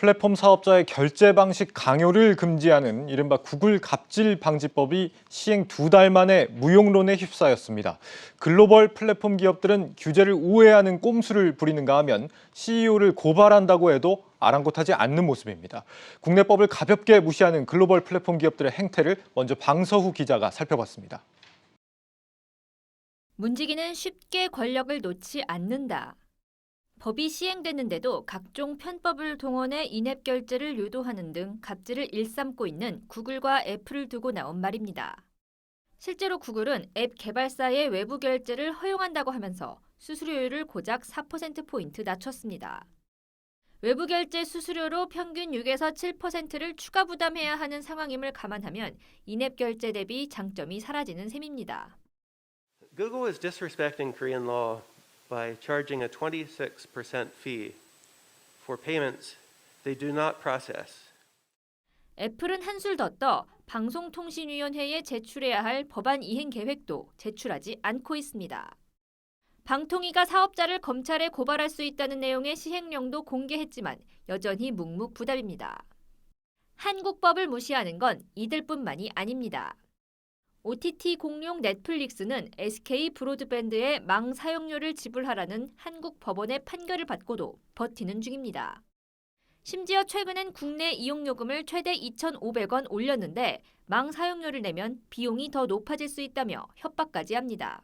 플랫폼 사업자의 결제 방식 강요를 금지하는 이른바 구글 갑질 방지법이 시행 2달 만에 무용론에 휩싸였습니다. 글로벌 플랫폼 기업들은 규제를 우회하는 꼼수를 부리는가 하면 CEO를 고발한다고 해도 아랑곳하지 않는 모습입니다. 국내법을 가볍게 무시하는 글로벌 플랫폼 기업들의 행태를 먼저 방서후 기자가 살펴봤습니다. 문지기는 쉽게 권력을 놓지 않는다. 법이 시행됐는데도 각종 편법을 동원해 인앱 결제를 유도하는 등 갑질을 일삼고 있는 구글과 애플을 두고 나온 말입니다. 실제로 구글은 앱 개발사의 외부 결제를 허용한다고 하면서 수수료율을 고작 4%포인트 낮췄습니다. 외부 결제 수수료로 평균 6에서 7%를 추가 부담해야 하는 상황임을 감안하면 인앱 결제 대비 장점이 사라지는 셈입니다. Google is disrespecting Korean law by charging a 26% fee for payments they do not process. 애플은 한술 더 떠 방송통신위원회에 제출해야 할 법안 이행 계획도 제출하지 않고 있습니다. 방통위가 사업자를 검찰에 고발할 수 있다는 내용의 시행령도 공개했지만 여전히 묵묵부답입니다. 한국법을 무시하는 건 이들뿐만이 아닙니다. OTT 공룡 넷플릭스는 SK 브로드밴드의 망 사용료를 지불하라는 한국 법원의 판결을 받고도 버티는 중입니다. 심지어 최근엔 국내 이용요금을 최대 2,500원 올렸는데 망 사용료를 내면 비용이 더 높아질 수 있다며 협박까지 합니다.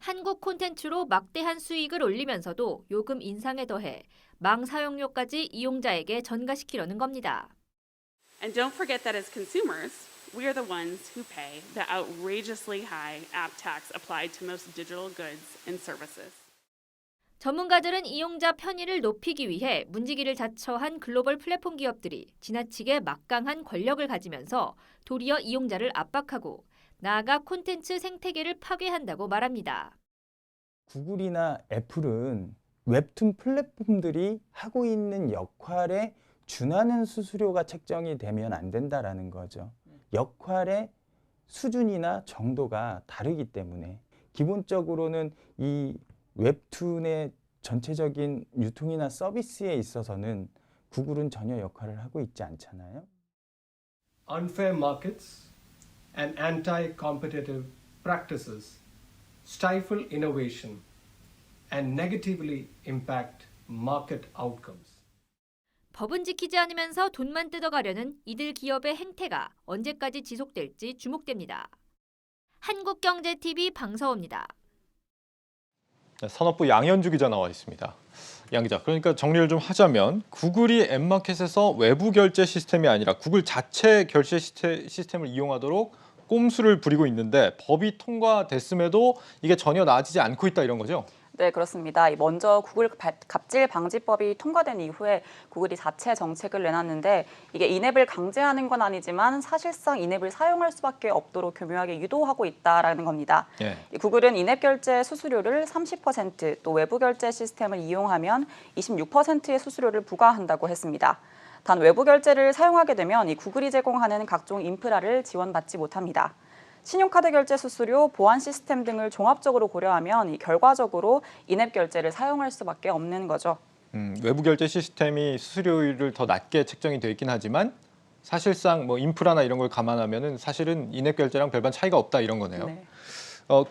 한국 콘텐츠로 막대한 수익을 올리면서도 요금 인상에 더해 망 사용료까지 이용자에게 전가시키려는 겁니다. And don't forget that as consumers, we are the ones who pay the outrageously high app tax applied to most digital goods and services. 전문가들은 이용자 편의를 높이기 위해 문지기를 자처한 글로벌 플랫폼 기업들이 지나치게 막강한 권력을 가지면서 도리어 이용자를 압박하고 나아가 콘텐츠 생태계를 파괴한다고 말합니다. 구글이나 애플은 웹툰 플랫폼들이 하고 있는 역할에 준하는 수수료가 책정이 되면 안 된다라는 거죠. 역할의 수준이나 정도가 다르기 때문에 기본적으로는 이 웹툰의 전체적인 유통이나 서비스에 있어서는 구글은 전혀 역할을 하고 있지 않잖아요. Unfair markets and anti-competitive practices stifle innovation and negatively impact market outcomes. 법은 지키지 않으면서 돈만 뜯어가려는 이들 기업의 행태가 언제까지 지속될지 주목됩니다. 한국경제TV 방서호입니다. 산업부 양현주 기자 나와 있습니다. 양 기자, 그러니까 정리를 좀 하자면 구글이 앱마켓에서 외부 결제 시스템이 아니라 구글 자체 결제 시스템을 이용하도록 꼼수를 부리고 있는데 법이 통과됐음에도 이게 전혀 나아지지 않고 있다 이런 거죠? 네, 그렇습니다. 먼저 구글 갑질 방지법이 통과된 이후에 구글이 자체 정책을 내놨는데 이게 인앱을 강제하는 건 아니지만 사실상 인앱을 사용할 수밖에 없도록 교묘하게 유도하고 있다라는 겁니다. 예. 구글은 인앱 결제 수수료를 30%, 또 외부 결제 시스템을 이용하면 26%의 수수료를 부과한다고 했습니다. 단 외부 결제를 사용하게 되면 이 구글이 제공하는 각종 인프라를 지원받지 못합니다. 신용카드 결제 수수료, 보안 시스템 등을 종합적으로 고려하면 이 결과적으로 인앱 결제를 사용할 수밖에 없는 거죠. 외부 결제 시스템이 수수료율을 더 낮게 책정이 돼 있긴 하지만 사실상 뭐 인프라나 이런 걸 감안하면은 사실은 인앱 결제랑 별반 차이가 없다 이런 거네요. 네.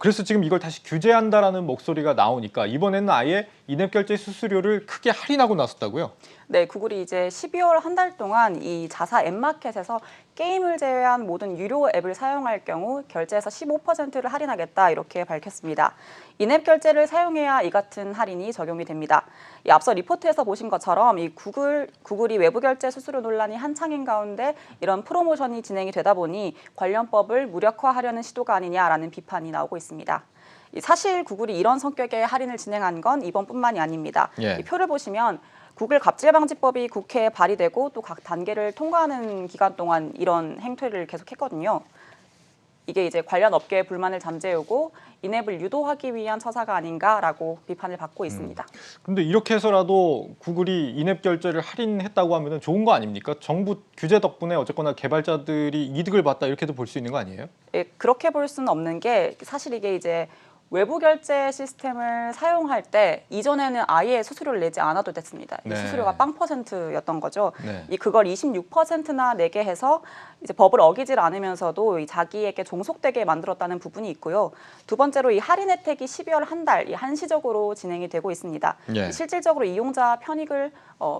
그래서 지금 이걸 다시 규제한다라는 목소리가 나오니까 이번에는 아예 인앱 결제 수수료를 크게 할인하고 나섰다고요? 네, 구글이 이제 12월 한 달 동안 이 자사 앱마켓에서 게임을 제외한 모든 유료 앱을 사용할 경우 결제에서 15%를 할인하겠다 이렇게 밝혔습니다. 인앱 결제를 사용해야 이 같은 할인이 적용이 됩니다. 앞서 리포트에서 보신 것처럼 이 구글이 외부 결제 수수료 논란이 한창인 가운데 이런 프로모션이 진행이 되다 보니 관련법을 무력화하려는 시도가 아니냐라는 비판이 나오고 있습니다. 사실 구글이 이런 성격의 할인을 진행한 건 이번뿐만이 아닙니다. 예. 이 표를 보시면 구글 갑질방지법이 국회에 발의되고 또 각 단계를 통과하는 기간 동안 이런 행태를 계속했거든요. 이게 이제 관련 업계의 불만을 잠재우고 인앱을 유도하기 위한 처사가 아닌가라고 비판을 받고 있습니다. 근데 이렇게 해서라도 구글이 인앱 결제를 할인했다고 하면 좋은 거 아닙니까? 정부 규제 덕분에 어쨌거나 개발자들이 이득을 봤다 이렇게도 볼 수 있는 거 아니에요? 예, 그렇게 볼 수는 없는 게 사실 이게 이제 외부 결제 시스템을 사용할 때 이전에는 아예 수수료를 내지 않아도 됐습니다. 이 네. 수수료가 0%였던 거죠. 네. 그걸 26%나 내게 해서 이제 법을 어기질 않으면서도 이 자기에게 종속되게 만들었다는 부분이 있고요. 두 번째로 이 할인 혜택이 12월 한 달 한시적으로 진행이 되고 있습니다. 예. 실질적으로 이용자 편익을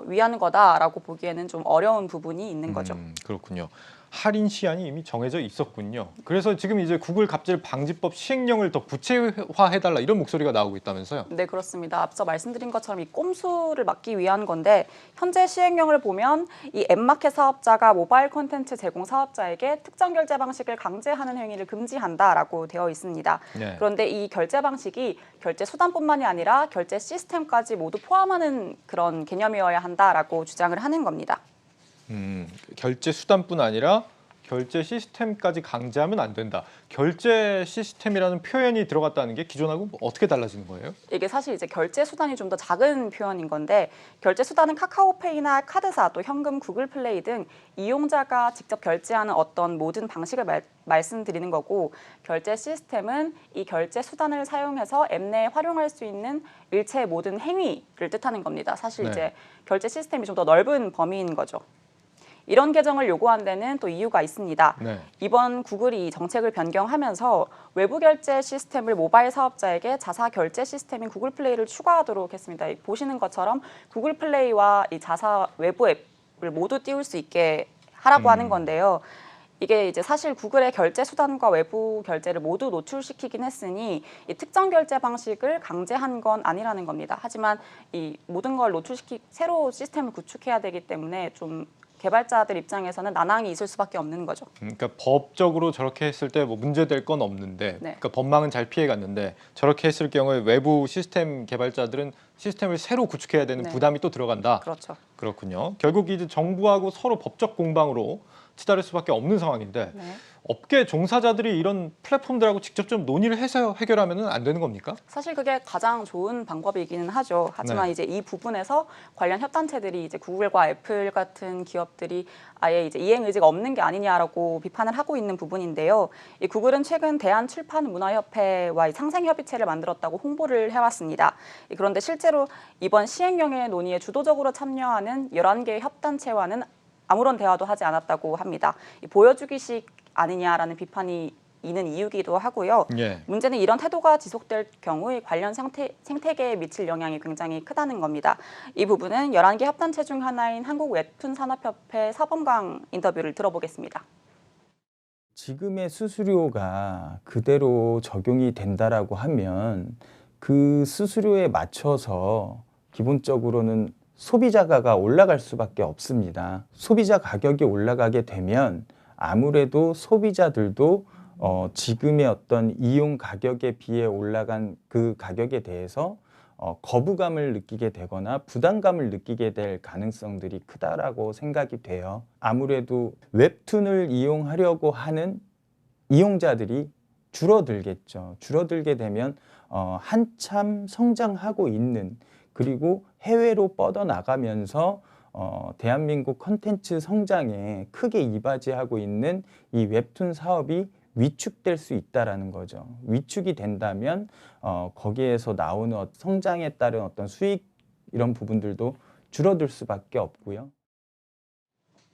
위한 거다라고 보기에는 좀 어려운 부분이 있는 거죠. 그렇군요. 할인 시한이 이미 정해져 있었군요. 그래서 지금 이제 구글 갑질 방지법 시행령을 더 구체화해달라 이런 목소리가 나오고 있다면서요? 네, 그렇습니다. 앞서 말씀드린 것처럼 이 꼼수를 막기 위한 건데 현재 시행령을 보면 이 앱마켓 사업자가 모바일 콘텐츠 제공 사업자에게 특정 결제 방식을 강제하는 행위를 금지한다라고 되어 있습니다. 네. 그런데 이 결제 방식이 결제 수단뿐만이 아니라 결제 시스템까지 모두 포함하는 그런 개념이어야 한다라고 주장을 하는 겁니다. 결제 수단뿐 아니라 결제 시스템까지 강제하면 안 된다. 결제 시스템이라는 표현이 들어갔다는 게 기존하고 어떻게 달라지는 거예요? 이게 사실 이제 결제 수단이 좀 더 작은 표현인 건데 결제 수단은 카카오페이나 카드사 또 현금 구글 플레이 등 이용자가 직접 결제하는 어떤 모든 방식을 말씀드리는 거고 결제 시스템은 이 결제 수단을 사용해서 앱 내에 활용할 수 있는 일체의 모든 행위를 뜻하는 겁니다. 사실 네. 이제 결제 시스템이 좀 더 넓은 범위인 거죠. 이런 개정을 요구한 데는 또 이유가 있습니다. 네. 이번 구글이 정책을 변경하면서 외부 결제 시스템을 모바일 사업자에게 자사 결제 시스템인 구글 플레이를 추가하도록 했습니다. 보시는 것처럼 구글 플레이와 이 자사 외부 앱을 모두 띄울 수 있게 하라고 하는 건데요. 이게 이제 사실 구글의 결제 수단과 외부 결제를 모두 노출시키긴 했으니 이 특정 결제 방식을 강제한 건 아니라는 겁니다. 하지만 이 모든 걸 새로 시스템을 구축해야 되기 때문에 좀 개발자들 입장에서는 난항이 있을 수밖에 없는 거죠. 그러니까 법적으로 저렇게 했을 때 뭐 문제될 건 없는데, 네. 그러니까 법망은 잘 피해갔는데 저렇게 했을 경우에 외부 시스템 개발자들은 시스템을 새로 구축해야 되는 네. 부담이 또 들어간다. 그렇죠. 그렇군요. 결국 이제 정부하고 서로 법적 공방으로 치달을 수밖에 없는 상황인데 네. 업계 종사자들이 이런 플랫폼들하고 직접 좀 논의를 해서 해결하면 안 되는 겁니까? 사실 그게 가장 좋은 방법이기는 하죠. 하지만 네. 이제 이 부분에서 관련 협단체들이 이제 구글과 애플 같은 기업들이 아예 이제 이행 의지가 없는 게 아니냐라고 비판을 하고 있는 부분인데요. 이 구글은 최근 대한출판문화협회와 상생협의체를 만들었다고 홍보를 해왔습니다. 그런데 실제로 이번 시행령의 논의에 주도적으로 참여하는 11개의 협단체와는 아무런 대화도 하지 않았다고 합니다. 보여주기식 아니냐라는 비판이 있는 이유기도 하고요. 예. 문제는 이런 태도가 지속될 경우 관련 생태계에 미칠 영향이 굉장히 크다는 겁니다. 이 부분은 11개 협단체 중 하나인 한국웹툰산업협회 사범강 인터뷰를 들어보겠습니다. 지금의 수수료가 그대로 적용이 된다라고 하면 그 수수료에 맞춰서 기본적으로는 소비자가가 올라갈 수밖에 없습니다. 소비자 가격이 올라가게 되면 아무래도 소비자들도 지금의 어떤 이용 가격에 비해 올라간 그 가격에 대해서 거부감을 느끼게 되거나 부담감을 느끼게 될 가능성들이 크다라고 생각이 돼요. 아무래도 웹툰을 이용하려고 하는 이용자들이 줄어들겠죠. 줄어들게 되면 한참 성장하고 있는 그리고 해외로 뻗어나가면서 대한민국 콘텐츠 성장에 크게 이바지하고 있는 이 웹툰 사업이 위축될 수 있다라는 거죠. 위축이 된다면 거기에서 나오는 성장에 따른 어떤 수익 이런 부분들도 줄어들 수밖에 없고요.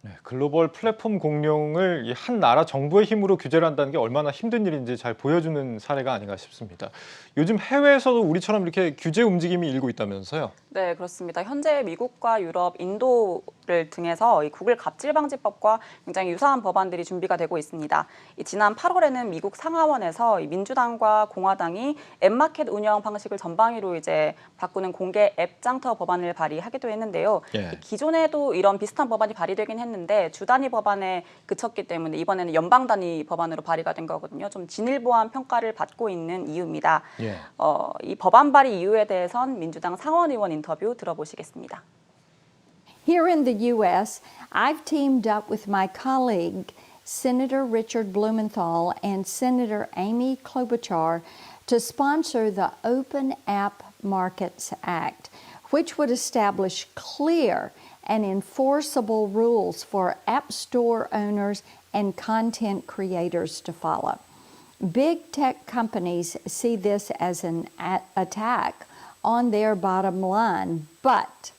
네, 글로벌 플랫폼 공룡을 이 한 나라 정부의 힘으로 규제를 한다는 게 얼마나 힘든 일인지 잘 보여주는 사례가 아닌가 싶습니다. 요즘 해외에서도 우리처럼 이렇게 규제 움직임이 일고 있다면서요? 네, 그렇습니다. 현재 미국과 유럽, 인도를 등에서 이 구글 갑질방지법과 굉장히 유사한 법안들이 준비가 되고 있습니다. 지난 8월에는 미국 상하원에서 민주당과 공화당이 앱마켓 운영 방식을 전방위로 이제 바꾸는 공개 앱 장터 법안을 발의하기도 했는데요. 예. 기존에도 이런 비슷한 법안이 발의되긴 했는데 주 단위 법안에 그쳤기 때문에 이번에는 연방 단위 법안으로 발의가 된 거거든요. 좀 진일보한 평가를 받고 있는 이유입니다. 예. 이 법안 발의 이유에 대해선 민주당 상원 의원 인터뷰 들어보시겠습니다. Here in the U.S., I've teamed up with my colleague, Senator Richard Blumenthal and Senator Amy Klobuchar to sponsor the Open App Markets Act, which would establish clear and enforceable rules for app store owners and content creators to follow. Big tech companies see this as an attack on their bottom line, but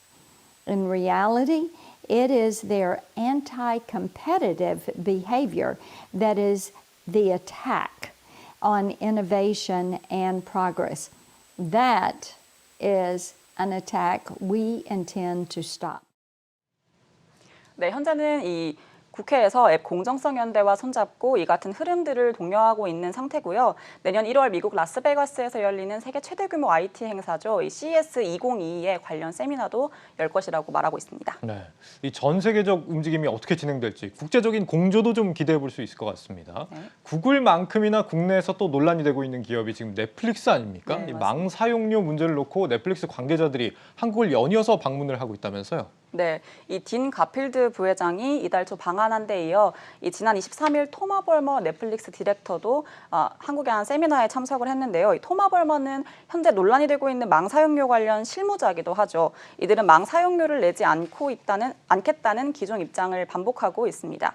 in reality, it is their anti-competitive behavior that is the attack on innovation and progress. That is an attack we intend to stop. 네, 현재는 이 국회에서 앱 공정성 연대와 손잡고 이 같은 흐름들을 독려하고 있는 상태고요. 내년 1월 미국 라스베가스에서 열리는 세계 최대 규모 IT 행사죠. 이 CES 2022에 관련 세미나도 열 것이라고 말하고 있습니다. 네, 이 전 세계적 움직임이 어떻게 진행될지 국제적인 공조도 좀 기대해 볼 수 있을 것 같습니다. 네. 구글만큼이나 국내에서 또 논란이 되고 있는 기업이 지금 넷플릭스 아닙니까? 네, 이 망 사용료 문제를 놓고 넷플릭스 관계자들이 한국을 연이어서 방문을 하고 있다면서요? 네, 이 딘 가필드 부회장이 이달 초 방한한 데 이어 이 지난 23일 토마 벌머 넷플릭스 디렉터도 한국에 한 세미나에 참석을 했는데요. 이 토마 벌머는 현재 논란이 되고 있는 망 사용료 관련 실무자이기도 하죠. 이들은 망 사용료를 내지 않겠다는 기존 입장을 반복하고 있습니다.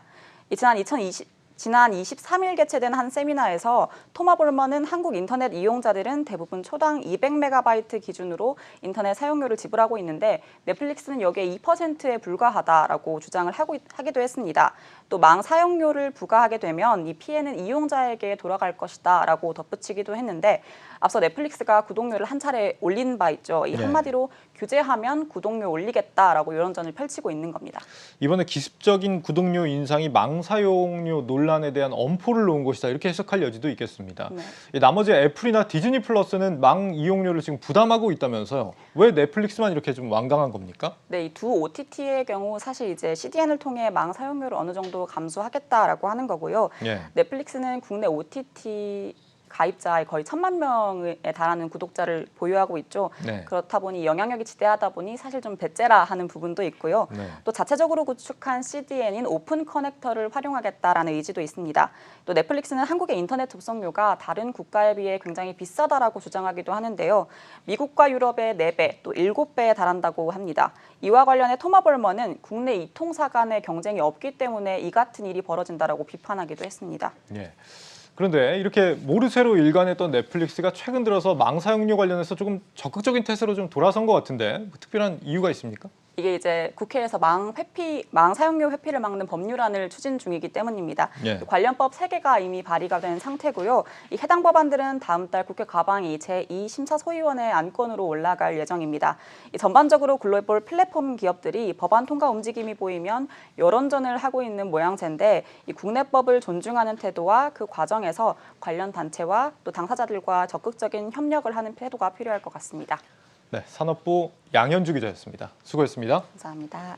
지난 23일 개최된 한 세미나에서 토마 볼머는 한국 인터넷 이용자들은 대부분 초당 200MB 기준으로 인터넷 사용료를 지불하고 있는데 넷플릭스는 여기에 2%에 불과하다라고 주장을 하기도 했습니다. 또 망 사용료를 부과하게 되면 이 피해는 이용자에게 돌아갈 것이다라고 덧붙이기도 했는데 앞서 넷플릭스가 구독료를 한 차례 올린 바 있죠. 이 한마디로 규제하면 구독료 올리겠다라고 여론전을 펼치고 있는 겁니다. 이번에 기습적인 구독료 인상이 망 사용료 논란에 대한 엄포를 놓은 것이다 이렇게 해석할 여지도 있겠습니다. 네. 나머지 애플이나 디즈니 플러스는 망 이용료를 지금 부담하고 있다면서요. 왜 넷플릭스만 이렇게 좀 완강한 겁니까? 네, 이 두 OTT의 경우 사실 이제 CDN을 통해 망 사용료를 어느 정도 감수하겠다라고 하는 거고요. 예. 넷플릭스는 국내 OTT 가입자의 거의 1,000만 명에 달하는 구독자를 보유하고 있죠. 네. 그렇다 보니 영향력이 지대하다 보니 사실 좀 배째라 하는 부분도 있고요. 네. 또 자체적으로 구축한 CDN인 오픈 커넥터를 활용하겠다라는 의지도 있습니다. 또 넷플릭스는 한국의 인터넷 접속료가 다른 국가에 비해 굉장히 비싸다라고 주장하기도 하는데요. 미국과 유럽의 4배, 또 7배에 달한다고 합니다. 이와 관련해 토마 벌머는 국내 이통사 간의 경쟁이 없기 때문에 이 같은 일이 벌어진다라고 비판하기도 했습니다. 예. 그런데 이렇게 모르쇠로 일관했던 넷플릭스가 최근 들어서 망 사용료 관련해서 조금 적극적인 태세로 좀 돌아선 것 같은데 뭐 특별한 이유가 있습니까? 이게 이제 국회에서 망 사용료 회피를 막는 법률안을 추진 중이기 때문입니다. 예. 관련법 3개가 이미 발의가 된 상태고요. 이 해당 법안들은 다음 달 국회 과방위 제2심사소위원회 안건으로 올라갈 예정입니다. 전반적으로 글로벌 플랫폼 기업들이 법안 통과 움직임이 보이면 여론전을 하고 있는 모양새인데 이 국내법을 존중하는 태도와 그 과정에서 관련 단체와 또 당사자들과 적극적인 협력을 하는 태도가 필요할 것 같습니다. 네, 산업부 양현주 기자였습니다. 수고했습니다. 감사합니다.